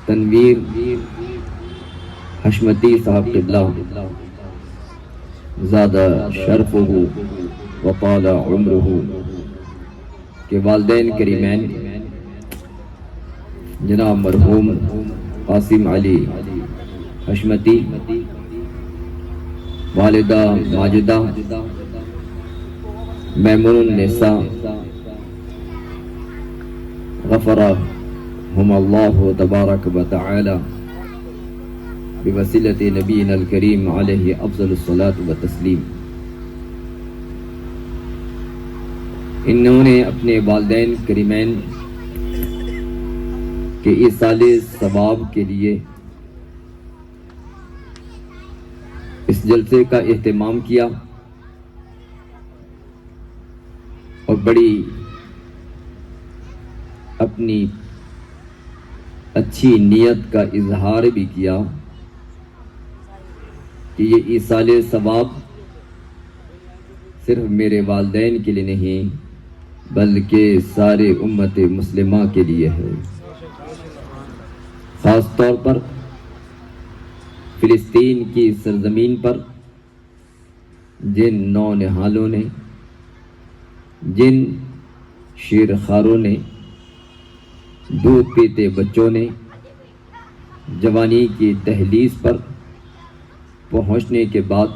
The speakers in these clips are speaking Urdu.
تنویر حشمتی صاحب قبلہ زادہ شرفہ وطال عمرہ کے والدین کریمین جناب مرحوم قاسم علی حشمتی، والدہ ماجدہ میمون النساء غفرہم اللہ تبارک و تعالی بوسیلۃ نبینا الکریم علیہ افضل الصلاۃ والتسلیم، انہوں نے اپنے والدین کریمین کے ایصال ثواب کے لیے اس جلسے کا اہتمام کیا اور بڑی اپنی اچھی نیت کا اظہار بھی کیا کہ یہ ایصال ثواب صرف میرے والدین کے لیے نہیں بلکہ سارے امت مسلمہ کے لیے ہے، خاص طور پر فلسطین کی سرزمین پر جن نونہالوں نے، جن شیرخواروں نے، دودھ پیتے بچوں نے جوانی کی دہلیز پر پہنچنے کے بعد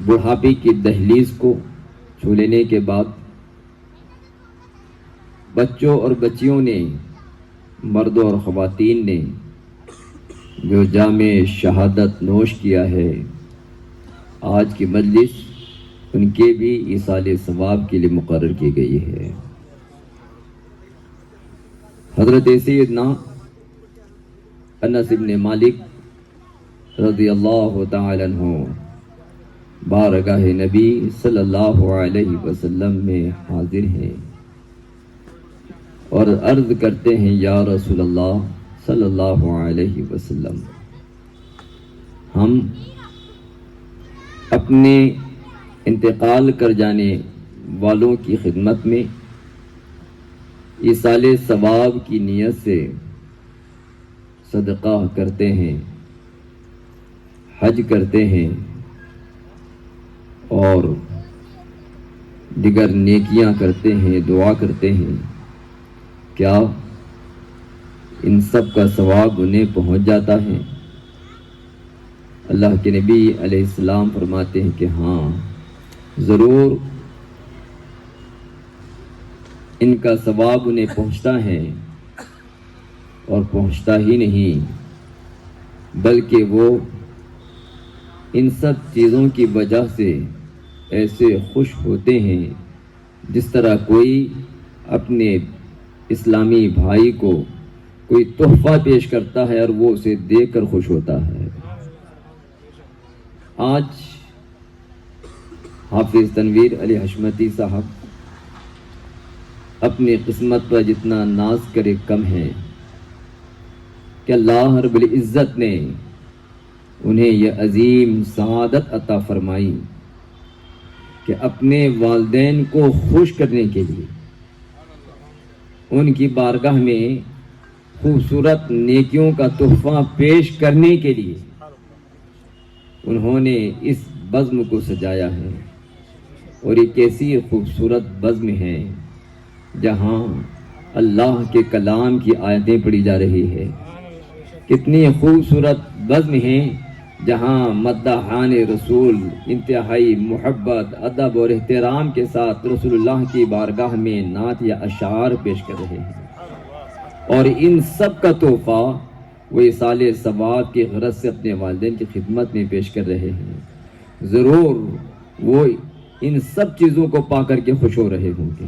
بڑھاپے کی دہلیز کو چھو لینے کے بعد بچوں اور بچیوں نے، مردوں اور خواتین نے جو جام شہادت نوش کیا ہے، آج کی مجلس ان کے بھی ایصال ثواب کے لیے مقرر کی گئی ہے۔ حضرت سیدنا انس بن مالک رضی اللہ تعالی عنہ بارگاہ نبی صلی اللہ علیہ وسلم میں حاضر ہیں اور عرض کرتے ہیں، یا رسول اللہ صلی اللہ علیہ وسلم، ہم اپنے انتقال کر جانے والوں کی خدمت میں ایصال ثواب کی نیت سے صدقہ کرتے ہیں، حج کرتے ہیں اور دیگر نیکیاں کرتے ہیں، دعا کرتے ہیں، کیا ان سب کا ثواب انہیں پہنچ جاتا ہے؟ اللہ کے نبی علیہ السلام فرماتے ہیں کہ ہاں ضرور ان کا ثواب انہیں پہنچتا ہے، اور پہنچتا ہی نہیں بلکہ وہ ان سب چیزوں کی وجہ سے ایسے خوش ہوتے ہیں جس طرح کوئی اپنے اسلامی بھائی کو کوئی تحفہ پیش کرتا ہے اور وہ اسے دیکھ کر خوش ہوتا ہے۔ آج حافظ تنویر علی حشمتی صاحب اپنی قسمت پر جتنا ناز کرے کم ہے کہ اللہ رب العزت نے انہیں یہ عظیم سعادت عطا فرمائی کہ اپنے والدین کو خوش کرنے کے لیے ان کی بارگاہ میں خوبصورت نیکیوں کا تحفہ پیش کرنے کے لیے انہوں نے اس بزم کو سجایا ہے، اور یہ کیسی خوبصورت بزم ہے جہاں اللہ کے کلام کی آیتیں پڑھی جا رہی ہے، کتنی خوبصورت بزم ہے جہاں مداحان رسول انتہائی محبت، ادب اور احترام کے ساتھ رسول اللہ کی بارگاہ میں نعت یا اشعار پیش کر رہے ہیں، اور ان سب کا تحفہ وہ ایصال ثواب کی غرض سے اپنے والدین کی خدمت میں پیش کر رہے ہیں۔ ضرور وہ ان سب چیزوں کو پا کر کے خوش ہو رہے ہوں گے۔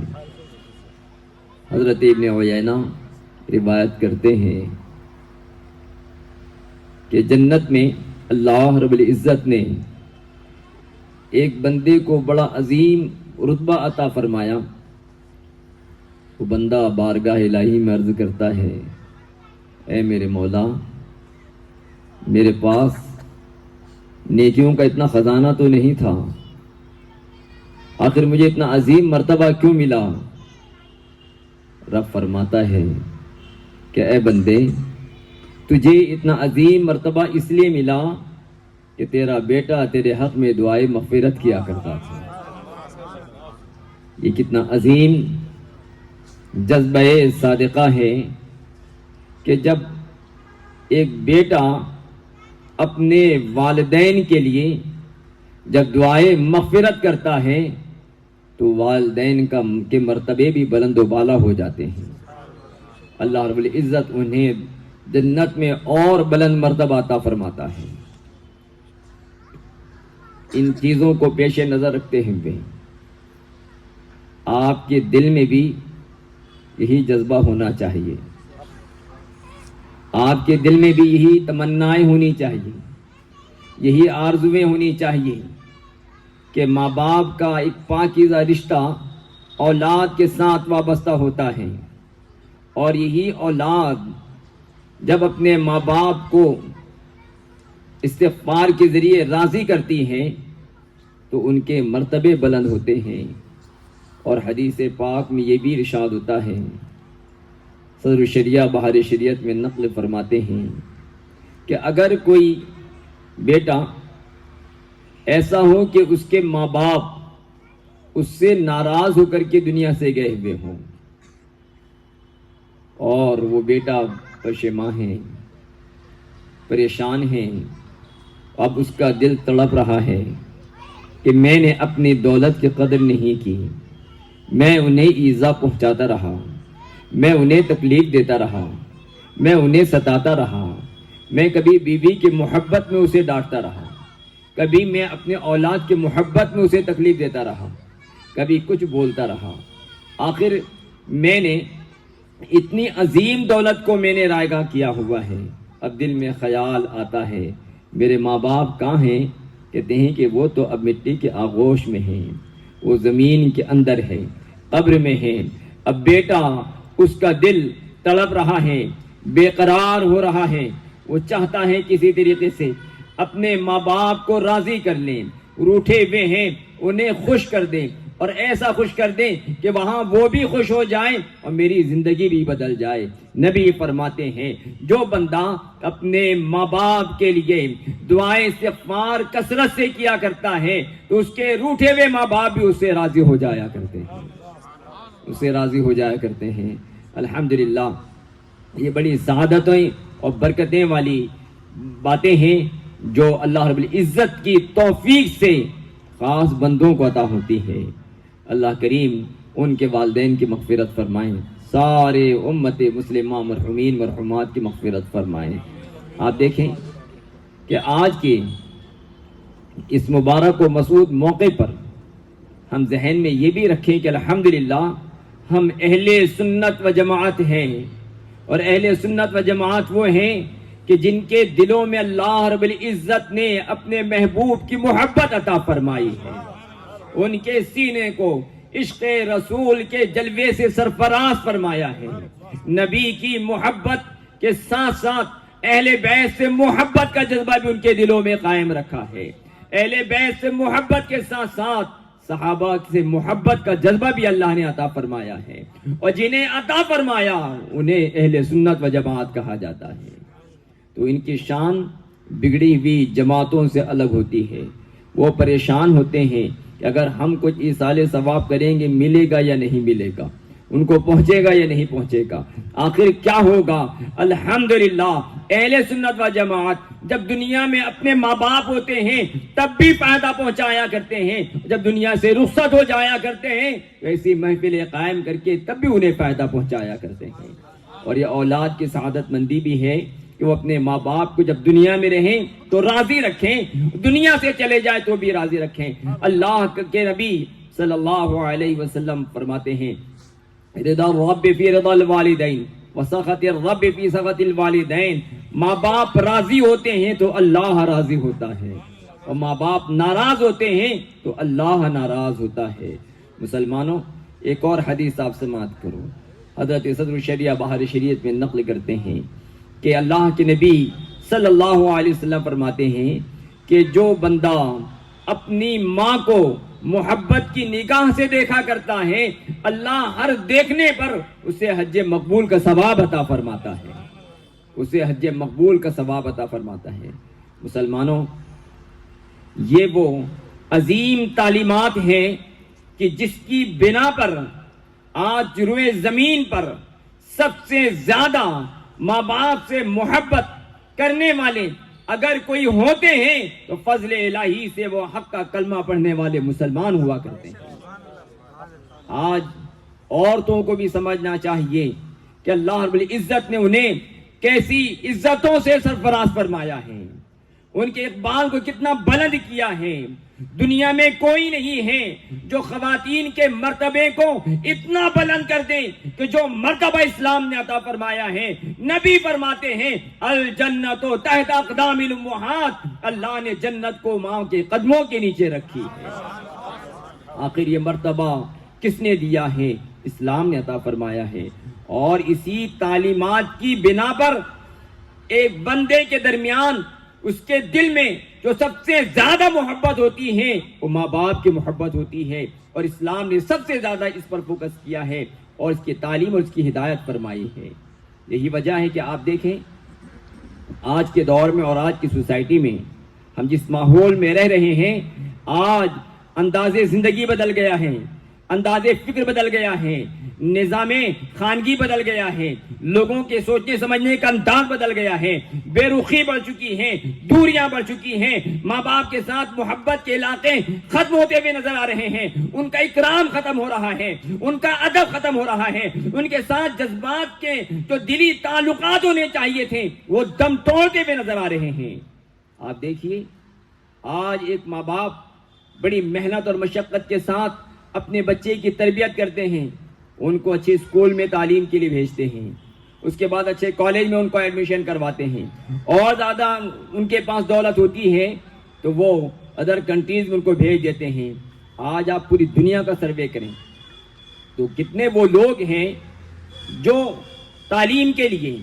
حضرت ابن عیینہ روایت کرتے ہیں کہ جنت میں اللہ رب العزت نے ایک بندے کو بڑا عظیم رتبہ عطا فرمایا۔ وہ بندہ بارگاہ الہی میں عرض کرتا ہے، اے میرے مولا، میرے پاس نیکیوں کا اتنا خزانہ تو نہیں تھا، آخر مجھے اتنا عظیم مرتبہ کیوں ملا؟ رب فرماتا ہے کہ اے بندے تجھے اتنا عظیم مرتبہ اس لیے ملا کہ تیرا بیٹا تیرے حق میں دعائے مغفرت کیا کرتا تھا۔ یہ کتنا عظیم جذبہ صادقہ ہے کہ جب ایک بیٹا اپنے والدین کے لیے جب دعائے مغفرت کرتا ہے تو والدین کے مرتبے بھی بلند و بالا ہو جاتے ہیں۔ اللہ رب العزت انہیں جنت میں اور بلند مرتبہ عطا فرماتا ہے۔ ان چیزوں کو پیش نظر رکھتے ہوئے آپ کے دل میں بھی یہی جذبہ ہونا چاہیے، آپ کے دل میں بھی یہی تمنائیں ہونی چاہیے، یہی آرزویں ہونی چاہیے کہ ماں باپ کا ایک پاکیزہ رشتہ اولاد کے ساتھ وابستہ ہوتا ہے، اور یہی اولاد جب اپنے ماں باپ کو استغفار کے ذریعے راضی کرتی ہے تو ان کے مرتبے بلند ہوتے ہیں۔ اور حدیث پاک میں یہ بھی ارشاد ہوتا ہے، صدر الشریعہ بہار شریعت میں نقل فرماتے ہیں کہ اگر کوئی بیٹا ایسا ہو کہ اس کے ماں باپ اس سے ناراض ہو کر کے دنیا سے گئے ہوئے ہوں اور وہ بیٹا پشیمان ہے، پریشان ہے، اب اس کا دل تڑپ رہا ہے کہ میں نے اپنی دولت کی قدر نہیں کی، میں انہیں ایذا پہنچاتا رہا، میں انہیں تکلیف دیتا رہا، میں انہیں ستاتا رہا، میں کبھی بیوی کی محبت میں اسے ڈانٹتا رہا، کبھی میں اپنے اولاد کی محبت میں اسے تکلیف دیتا رہا، کبھی کچھ بولتا رہا، آخر میں نے اتنی عظیم دولت کو میں نے رائگاں کیا ہوا ہے، اب دل میں خیال آتا ہے میرے ماں باپ کہاں ہیں؟ کہتے ہیں کہ وہ تو اب مٹی کے آغوش میں ہیں، وہ زمین کے اندر ہے، قبر میں ہے۔ اب بیٹا اس کا دل تڑپ رہا ہے، بے قرار ہو رہا ہے، وہ چاہتا ہے کسی طریقے سے اپنے ماں باپ کو راضی کر لیں، روٹھے ہوئے ہیں انہیں خوش کر دیں، اور ایسا خوش کر دیں کہ وہاں وہ بھی خوش ہو جائیں اور میری زندگی بھی بدل جائے۔ نبی فرماتے ہیں جو بندہ اپنے ماں باپ کے لیے دعائیں استغفار کثرت سے کیا کرتا ہے تو اس کے روٹھے ہوئے ماں باپ بھی اس سے راضی ہو جایا کرتے ہیں، اس سے راضی ہو جایا کرتے ہیں۔ الحمدللہ یہ بڑی سعادتیں اور برکتیں والی باتیں ہیں جو اللہ رب العزت کی توفیق سے خاص بندوں کو عطا ہوتی ہے۔ اللہ کریم ان کے والدین کی مغفرت فرمائیں، سارے امت مسلمہ مرحومین مرحومات کی مغفرت فرمائیں۔ آپ دیکھیں کہ آج کے اس مبارک و مسعود موقع پر ہم ذہن میں یہ بھی رکھیں کہ الحمدللہ ہم اہل سنت و جماعت ہیں، اور اہل سنت و جماعت وہ ہیں کہ جن کے دلوں میں اللہ رب العزت نے اپنے محبوب کی محبت عطا فرمائی ہے، ان کے سینے کو عشق رسول کے جلوے سے سرفراز فرمایا ہے، نبی کی محبت کے ساتھ ساتھ اہل بیت سے محبت کا جذبہ بھی ان کے دلوں میں قائم رکھا ہے، اہل بیت سے محبت کے ساتھ ساتھ صحابہ سے محبت کا جذبہ بھی اللہ نے عطا فرمایا ہے، اور جنہیں عطا فرمایا انہیں اہل سنت و جماعت کہا جاتا ہے۔ تو ان کی شان بگڑی ہوئی جماعتوں سے الگ ہوتی ہے، وہ پریشان ہوتے ہیں کہ اگر ہم کچھ ایصال ثواب کریں گے ملے گا یا نہیں ملے گا، ان کو پہنچے گا یا نہیں پہنچے گا، آخر کیا ہوگا۔ الحمدللہ اہل سنت و جماعت جب دنیا میں اپنے ماں باپ ہوتے ہیں تب بھی فائدہ پہنچایا کرتے ہیں، جب دنیا سے رخصت ہو جایا کرتے ہیں تو ایسی محفلیں قائم کر کے تب بھی انہیں فائدہ پہنچایا کرتے ہیں۔ اور یہ اولاد کی سعادت مندی بھی ہے کہ وہ اپنے ماں باپ کو جب دنیا میں رہیں تو راضی رکھیں، دنیا سے چلے جائے تو بھی راضی رکھیں۔ اللہ کے نبی صلی اللہ علیہ وسلم فرماتے ہیں رضا الرب فی رضا الوالدین وسخط الرب فی سخط الوالدین، ماں باپ راضی ہوتے ہیں تو اللہ راضی ہوتا ہے، اور ماں باپ ناراض ہوتے ہیں تو اللہ ناراض ہوتا ہے۔ مسلمانوں ایک اور حدیث آپ سماعت کرو، حضرت صدر الشریعہ بہار شریعت میں نقل کرتے ہیں کہ اللہ کے نبی صلی اللہ علیہ وسلم فرماتے ہیں کہ جو بندہ اپنی ماں کو محبت کی نگاہ سے دیکھا کرتا ہے، اللہ ہر دیکھنے پر اسے حج مقبول کا ثواب عطا فرماتا ہے، اسے حج مقبول کا ثواب عطا فرماتا ہے۔ مسلمانوں، یہ وہ عظیم تعلیمات ہیں کہ جس کی بنا پر آج روئے زمین پر سب سے زیادہ ماں باپ سے محبت کرنے والے اگر کوئی ہوتے ہیں تو فضل الہی سے وہ حق کا کلمہ پڑھنے والے مسلمان ہوا کرتے ہیں۔ آج عورتوں کو بھی سمجھنا چاہیے کہ اللہ رب العزت نے انہیں کیسی عزتوں سے سرفراز فرمایا ہے، ان کے اقبال کو کتنا بلند کیا ہے۔ دنیا میں کوئی نہیں ہے جو خواتین کے مرتبے کو اتنا بلند کر دے کہ جو مرتبہ اسلام نے عطا فرمایا ہے۔ نبی فرماتے ہیں الجنت تحت اقدام الامہات، اللہ نے جنت کو ماں کے قدموں کے نیچے رکھی ہے۔ آخر یہ مرتبہ کس نے دیا ہے؟ اسلام نے عطا فرمایا ہے، اور اسی تعلیمات کی بنا پر ایک بندے کے درمیان اس کے دل میں جو سب سے زیادہ محبت ہوتی ہے وہ ماں باپ کی محبت ہوتی ہے، اور اسلام نے سب سے زیادہ اس پر فوکس کیا ہے اور اس کی تعلیم اور اس کی ہدایت فرمائی ہے۔ یہی وجہ ہے کہ آپ دیکھیں آج کے دور میں اور آج کی سوسائٹی میں ہم جس ماحول میں رہ رہے ہیں، آج انداز زندگی بدل گیا ہے، انداز فکر بدل گیا ہے، نظام خانگی بدل گیا ہے، لوگوں کے سوچنے سمجھنے کا انداز بدل گیا ہے، بے رخی بڑھ چکی ہے، دوریاں بڑھ چکی ہیں، ماں باپ کے ساتھ محبت کے علاقے ختم ہوتے ہوئے نظر آ رہے ہیں، ان کا اکرام ختم ہو رہا ہے، ان کا ادب ختم ہو رہا ہے، ان کے ساتھ جذبات کے جو دلی تعلقات ہونے چاہیے تھے وہ دم توڑتے ہوئے نظر آ رہے ہیں۔ آپ دیکھیے آج ایک ماں باپ بڑی محنت اور مشقت کے ساتھ اپنے بچے کی تربیت کرتے ہیں، ان کو اچھے اسکول میں تعلیم کے لیے بھیجتے ہیں، اس کے بعد اچھے کالج میں ان کو ایڈمیشن کرواتے ہیں، اور زیادہ ان کے پاس دولت ہوتی ہے تو وہ ادر کنٹریز میں ان کو بھیج دیتے ہیں۔ آج آپ پوری دنیا کا سروے کریں تو کتنے وہ لوگ ہیں جو تعلیم کے لیے،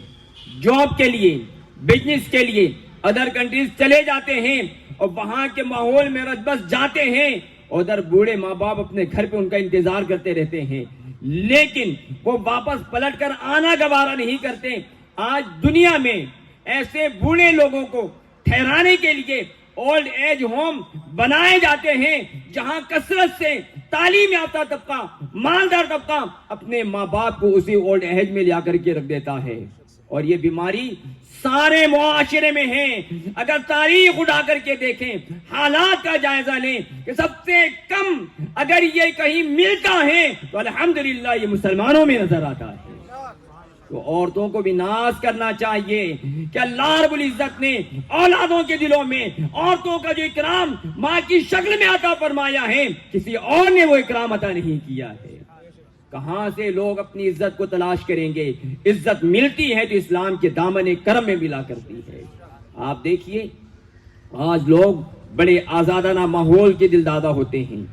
جاب کے لیے، بزنس کے لیے ادر کنٹریز چلے جاتے ہیں، اور وہاں کے ماحول میں رس بس جاتے ہیں، ادھر بوڑھے ماں باپ اپنے گھر پہ ان کا انتظار کرتے رہتے ہیں، لیکن وہ واپس پلٹ کر آنا گوارا نہیں کرتے۔ آج دنیا میں ایسے بوڑھے لوگوں کو ٹھہرانے کے لیے اولڈ ایج ہوم بنائے جاتے ہیں جہاں کثرت سے تعلیم یافتہ طبقہ، مالدار طبقہ اپنے ماں باپ کو اسی اولڈ ایج میں لیا کر کے رکھ دیتا ہے، اور یہ بیماری سارے معاشرے میں ہیں۔ اگر تاریخ اٹھا کر کے دیکھیں، حالات کا جائزہ لیں کہ سب سے کم اگر یہ کہیں ملتا ہے تو الحمدللہ یہ مسلمانوں میں نظر آتا ہے۔ تو عورتوں کو بھی ناز کرنا چاہیے کہ اللہ رب العزت نے اولادوں کے دلوں میں عورتوں کا جو اکرام ماں کی شکل میں عطا فرمایا ہے، کسی اور نے وہ اکرام عطا نہیں کیا ہے۔ کہاں سے لوگ اپنی عزت کو تلاش کریں گے؟ عزت ملتی ہے تو اسلام کے دامن کرم میں ملا کرتی ہے۔ آپ دیکھیے آج لوگ بڑے آزادانہ ماحول کے دلدادہ ہوتے ہیں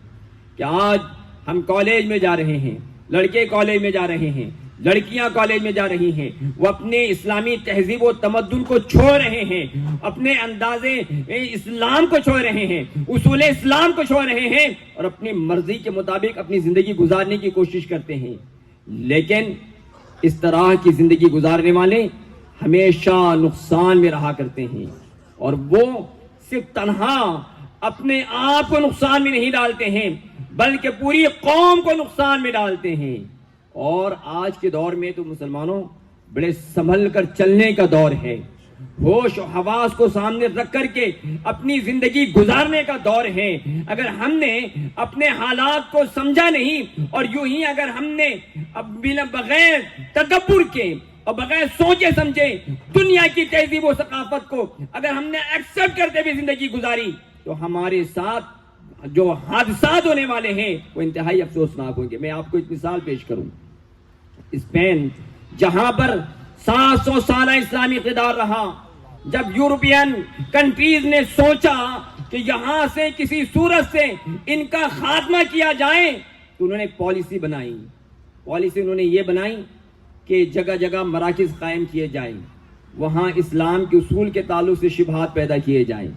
کہ آج ہم کالج میں جا رہے ہیں، لڑکے کالج میں جا رہے ہیں، لڑکیاں کالج میں جا رہی ہیں، وہ اپنے اسلامی تہذیب و تمدن کو چھوڑ رہے ہیں، اپنے انداز اسلام کو چھوڑ رہے ہیں، اصول اسلام کو چھوڑ رہے ہیں، اور اپنی مرضی کے مطابق اپنی زندگی گزارنے کی کوشش کرتے ہیں۔ لیکن اس طرح کی زندگی گزارنے والے ہمیشہ نقصان میں رہا کرتے ہیں، اور وہ صرف تنہا اپنے آپ کو نقصان میں نہیں ڈالتے ہیں بلکہ پوری قوم کو نقصان میں ڈالتے ہیں۔ اور آج کے دور میں تو مسلمانوں بڑے سنبھل کر چلنے کا دور ہے، ہوش و حواس کو سامنے رکھ کر کے اپنی زندگی گزارنے کا دور ہے۔ اگر ہم نے اپنے حالات کو سمجھا نہیں اور یوں ہی اگر ہم نے بغیر تدبر کے اور بغیر سوچے سمجھے دنیا کی تہذیب و ثقافت کو اگر ہم نے ایکسپٹ کرتے ہوئے زندگی گزاری تو ہمارے ساتھ جو حادثات ہونے والے ہیں وہ انتہائی افسوسناک ہوں گے۔ میں آپ کو ایک مثال پیش کروں، اسپین جہاں پر 700 سالہ اسلامی اقتدار رہا، جب یورپین کنٹریز نے سوچا کہ یہاں سے کسی صورت سے ان کا خاتمہ کیا جائے تو انہوں نے ایک پالیسی بنائی۔ پالیسی انہوں نے یہ بنائی کہ جگہ جگہ مراکز قائم کیے جائیں، وہاں اسلام کے اصول کے تعلق سے شبہات پیدا کیے جائیں،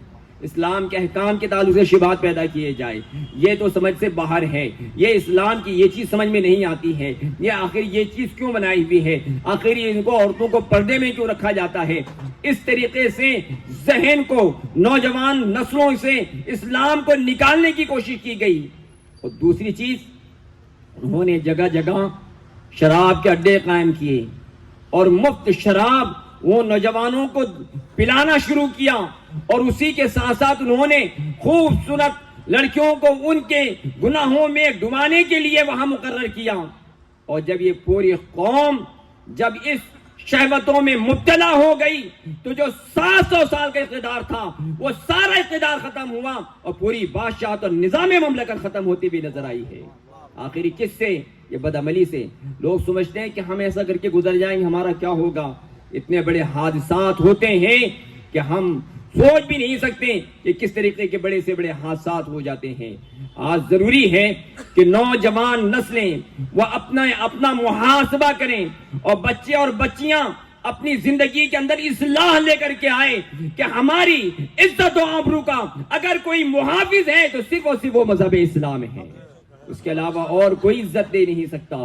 اسلام کے احکام کے تعلق سے شبہات پیدا کیے جائے، یہ تو سمجھ سے باہر ہے. یہ اسلام کی یہ چیز سمجھ میں نہیں آتی ہے. یہ آخر یہ چیز کیوں بنائی ہوئی ہے؟ آخر ان کو عورتوں کو پردے میں کیوں رکھا جاتا ہے؟ اس طریقے سے ذہن کو نوجوان نسلوں سے اسلام کو نکالنے کی کوشش کی گئی. اور دوسری چیز، انہوں نے جگہ جگہ شراب کے اڈے قائم کیے اور مفت شراب وہ نوجوانوں کو پلانا شروع کیا، اور اسی کے ساتھ ساتھ انہوں نے خوبصورت لڑکیوں کو ان کے گناہوں میں ڈبانے کے لیے وہاں مقرر کیا. اور جب یہ پوری قوم جب اس شہوتوں میں مبتلا ہو گئی تو جو 700 سال کا اقتدار تھا وہ سارا اقتدار ختم ہوا اور پوری بادشاہت اور نظام مملکت ختم ہوتی بھی نظر آئی ہے. آخری کس سے؟ یہ بدعملی سے. لوگ سمجھتے ہیں کہ ہم ایسا کر کے گزر جائیں گے، ہمارا کیا ہوگا. اتنے بڑے حادثات ہوتے ہیں کہ ہم سوچ بھی نہیں سکتے کہ کس طریقے کے بڑے سے بڑے حادثات ہو جاتے ہیں. آج ضروری ہے کہ نوجوان نسلیں وہ اپنا محاسبہ کریں، اور بچے اور بچیاں اپنی زندگی کے اندر اصلاح لے کر کے آئے کہ ہماری عزت و آبرو کا اگر کوئی محافظ ہے تو صرف اور صرف وہ مذہب اسلام ہے. اس کے علاوہ اور کوئی عزت دے نہیں سکتا،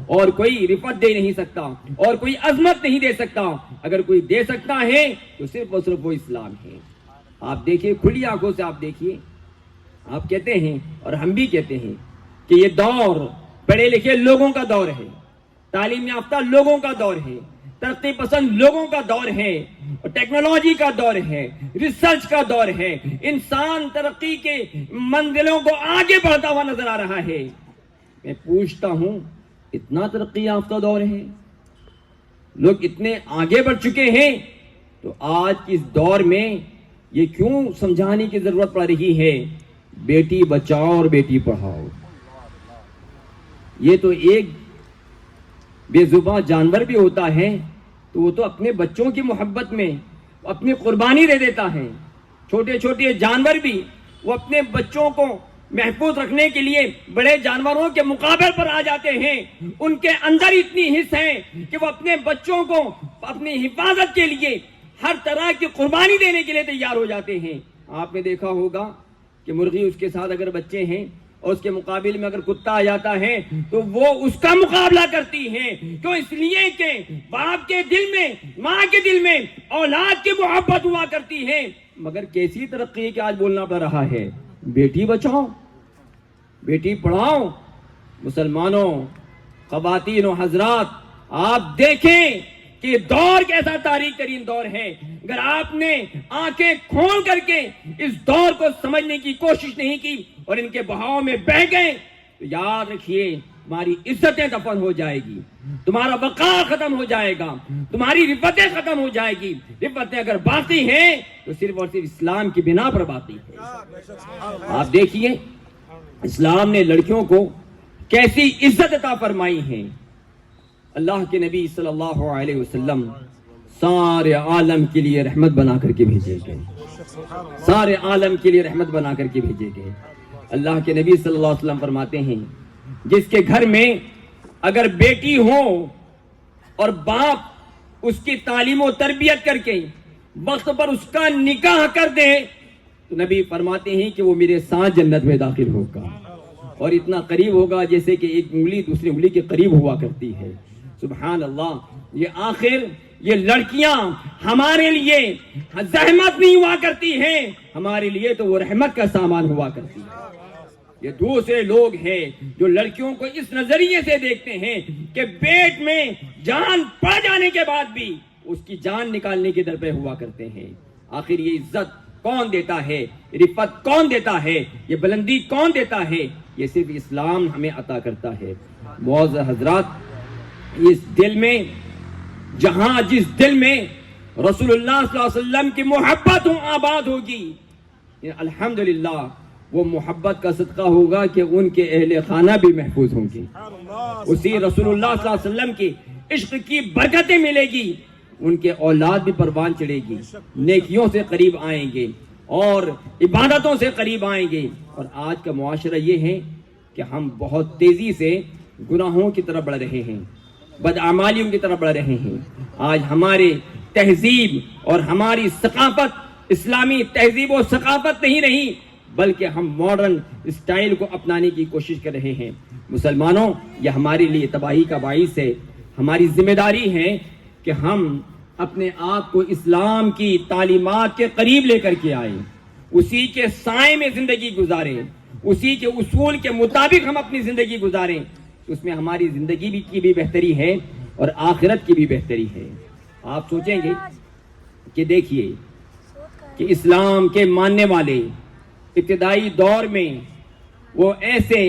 اور کوئی رفعت دے نہیں سکتا، اور کوئی عظمت نہیں دے سکتا. اگر کوئی دے سکتا ہے تو صرف اور صرف وہ اسلام ہے. آپ دیکھیے، کھلی آنکھوں سے آپ دیکھیے. آپ کہتے ہیں اور ہم بھی کہتے ہیں کہ یہ دور پڑھے لکھے لوگوں کا دور ہے، تعلیم یافتہ لوگوں کا دور ہے، ترقی پسند لوگوں کا دور ہے، ٹیکنالوجی کا دور ہے، ریسرچ کا دور ہے. انسان ترقی کے منزلوں کو آگے بڑھتا ہوا نظر آ رہا ہے. میں پوچھتا ہوں، اتنا ترقی یافتہ دور ہے، لوگ اتنے آگے بڑھ چکے ہیں، تو آج کے اس دور میں یہ کیوں سمجھانے کی ضرورت پڑ رہی ہے بیٹی بچاؤ اور بیٹی پڑھاؤ؟ یہ تو ایک بے زباں جانور بھی ہوتا ہے تو وہ تو اپنے بچوں کی محبت میں اپنی قربانی دے دیتا ہے. چھوٹے چھوٹے جانور بھی وہ اپنے بچوں کو محفوظ رکھنے کے لیے بڑے جانوروں کے مقابل پر آ جاتے ہیں. ان کے اندر اتنی حس ہے کہ وہ اپنے بچوں کو اپنی حفاظت کے لیے ہر طرح کی قربانی دینے کے لیے تیار ہو جاتے ہیں. آپ نے دیکھا ہوگا کہ مرغی اس کے ساتھ اگر بچے ہیں اور اس کے مقابل میں اگر کتا آ جاتا ہے تو وہ اس کا مقابلہ کرتی ہے. کیوں؟ اس لیے کہ باپ کے دل میں، ماں کے دل میں اولاد کی محبت ہوا کرتی ہے. مگر کیسی ترقی کہ آج بولنا پڑ رہا ہے بیٹی بچاؤ بیٹی پڑھاؤ. مسلمانوں، خواتین و حضرات، آپ دیکھیں کہ دور کیسا تاریخ ترین دور ہے. اگر آپ نے آنکھیں کھول کر کے اس دور کو سمجھنے کی کوشش نہیں کی اور ان کے بہاؤ میں بہہ گئے تو یاد رکھیے تمہاری عزتیں دفن ہو جائے گی، تمہارا وقار ختم ہو جائے گا، تمہاری رفعتیں ختم ہو جائے گی. رفعتیں اگر باقی ہیں تو صرف اور صرف اسلام کی بنا پر باقی ہے. آپ دیکھیے اسلام نے لڑکیوں کو کیسی عزت عطا فرمائی ہے. اللہ کے نبی صلی اللہ علیہ وسلم سارے عالم کے لیے رحمت بنا کر کے بھیجے گئے، سارے عالم کے لیے رحمت بنا کر کے بھیجے گئے. اللہ کے نبی صلی اللہ علیہ وسلم فرماتے ہیں جس کے گھر میں اگر بیٹی ہو اور باپ اس کی تعلیم و تربیت کر کے وقت پر اس کا نکاح کر دے تو نبی فرماتے ہیں کہ وہ میرے ساتھ جنت میں داخل ہوگا، اور اتنا قریب ہوگا جیسے کہ ایک انگلی دوسری انگلی کے قریب ہوا کرتی ہے. سبحان اللہ. یہ آخر یہ لڑکیاں ہمارے لیے زحمت نہیں ہوا کرتی ہیں، ہمارے لیے تو وہ رحمت کا سامان ہوا کرتی ہے. یہ دوسرے لوگ ہیں جو لڑکیوں کو اس نظریے سے دیکھتے ہیں کہ پیٹ میں جان پڑ جانے کے بعد بھی اس کی جان نکالنے کے در پہ ہوا کرتے ہیں. آخر یہ عزت کون دیتا ہے، رفعت کون دیتا ہے، یہ بلندی کون دیتا ہے؟ یہ صرف اسلام ہمیں عطا کرتا ہے. معزز حضرات، اس دل میں جہاں جس دل میں رسول اللہ صلی اللہ علیہ وسلم کی محبت آباد ہوگی، الحمدللہ وہ محبت کا صدقہ ہوگا کہ ان کے اہل خانہ بھی محفوظ ہوں گے. اسی رسول اللہ صلی اللہ علیہ وسلم کی عشق کی برکتیں ملے گی، ان کے اولاد بھی پروان چڑھے گی، نیکیوں سے قریب آئیں گے اور عبادتوں سے قریب آئیں گے. اور آج کا معاشرہ یہ ہے کہ ہم بہت تیزی سے گناہوں کی طرف بڑھ رہے ہیں، بدعمالیوں کی طرف بڑھ رہے ہیں. آج ہمارے تہذیب اور ہماری ثقافت اسلامی تہذیب و ثقافت نہیں رہی بلکہ ہم ماڈرن اسٹائل کو اپنانے کی کوشش کر رہے ہیں۔ مسلمانوں، یہ ہمارے لیے تباہی کا باعث ہے۔ ہماری ذمہ داری ہے کہ ہم اپنے آپ کو اسلام کی تعلیمات کے قریب لے کر کے آئیں، اسی کے سائے میں زندگی گزاریں، اسی کے اصول کے مطابق ہم اپنی زندگی گزاریں، اس میں ہماری زندگی کی بھی بہتری ہے اور آخرت کی بھی بہتری ہے۔ آپ سوچیں گے کہ دیکھیے کہ اسلام کے ماننے والے ابتدائی دور میں وہ ایسے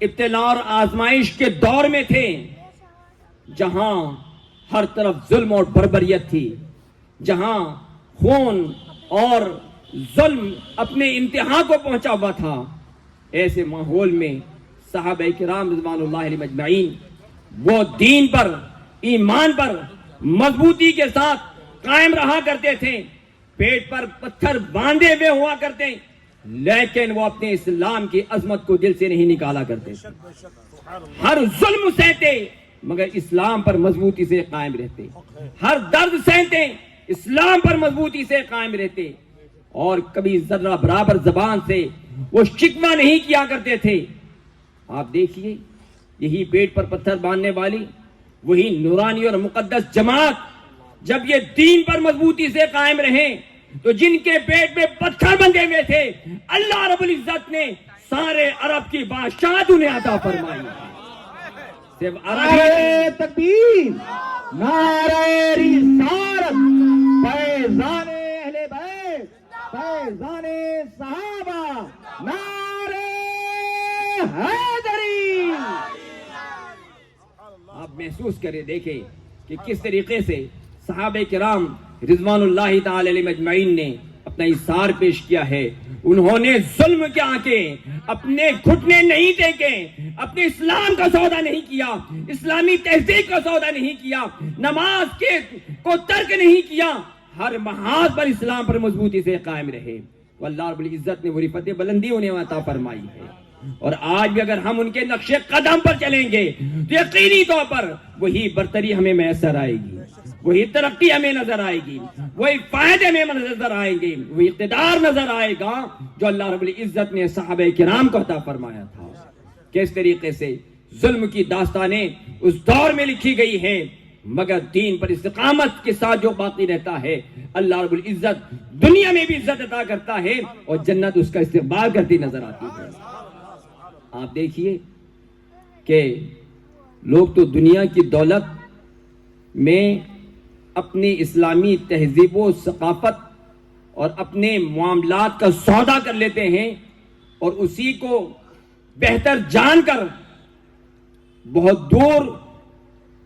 ابتلاء اور آزمائش کے دور میں تھے جہاں ہر طرف ظلم اور بربریت تھی، جہاں خون اور ظلم اپنے انتہا کو پہنچا ہوا تھا۔ ایسے ماحول میں صحابہ کرام رضوان اللہ علیہم اجمعین وہ دین پر، ایمان پر مضبوطی کے ساتھ قائم رہا کرتے تھے، پیٹ پر پتھر باندھے ہوئے ہوا کرتے، لیکن وہ اپنے اسلام کی عظمت کو دل سے نہیں نکالا کرتے، ہر ظلم سہتے مگر اسلام پر مضبوطی سے قائم رہتے، ہر درد سہتے اسلام پر مضبوطی سے قائم رہتے، اور کبھی ذرہ برابر زبان سے وہ شکوہ نہیں کیا کرتے تھے۔ آپ دیکھیے یہی پیٹ پر پتھر باندھنے والی وہی نورانی اور مقدس جماعت جب یہ دین پر مضبوطی سے قائم رہے تو جن کے پیٹ میں پتھر بندھے ہوئے تھے اللہ رب العزت نے سارے عرب کی بادشاہت انہیں عطا فرمائی۔ صرف نعرہ تکبیر، نعرہ رسالت، فیضان اہل بیت، فیضان صحابہ، نعرہ حیدری۔ آپ محسوس کریں، دیکھیں کہ کس طریقے سے صحابہ کرام رضوان اللہ تعالی علیہم اجمعین نے اپنا اظہار پیش کیا ہے۔ انہوں نے ظلم کے آنکے اپنے گھٹنے نہیں ٹیکے، اپنے اسلام کا سودا نہیں کیا، اسلامی تہذیب کا سودا نہیں کیا، نماز کے کو ترک نہیں کیا، ہر محاذ پر اسلام پر مضبوطی سے قائم رہے۔ تو اللہ رب العزت نے وہ رفعت بلندی انہیں عطا فرمائی ہے۔ اور آج بھی اگر ہم ان کے نقش قدم پر چلیں گے تو یقینی طور پر وہی برتری ہمیں میسر آئے گی، وہی ترقی ہمیں نظر آئے گی، وہی فائدے ہمیں نظر آئیں گے، وہی اقتدار نظر آئے گا جو اللہ رب العزت نے صحابہ کرام کو عطا فرمایا تھا۔ کس طریقے سے ظلم کی داستانیں اس دور میں لکھی گئی ہیں، مگر دین پر استقامت کے ساتھ جو باقی رہتا ہے اللہ رب العزت دنیا میں بھی عزت عطا کرتا ہے اور جنت اس کا استقبال کرتی نظر آتی ہے۔ آپ دیکھیے کہ لوگ تو دنیا کی دولت میں اپنی اسلامی تہذیب و ثقافت اور اپنے معاملات کا سودا کر لیتے ہیں اور اسی کو بہتر جان کر بہت دور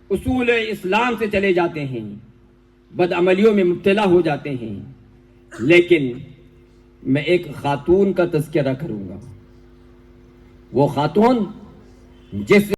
اصول اسلام سے چلے جاتے ہیں، بدعملیوں میں مبتلا ہو جاتے ہیں۔ لیکن میں ایک خاتون کا تذکرہ کروں گا، وہ خاتون جس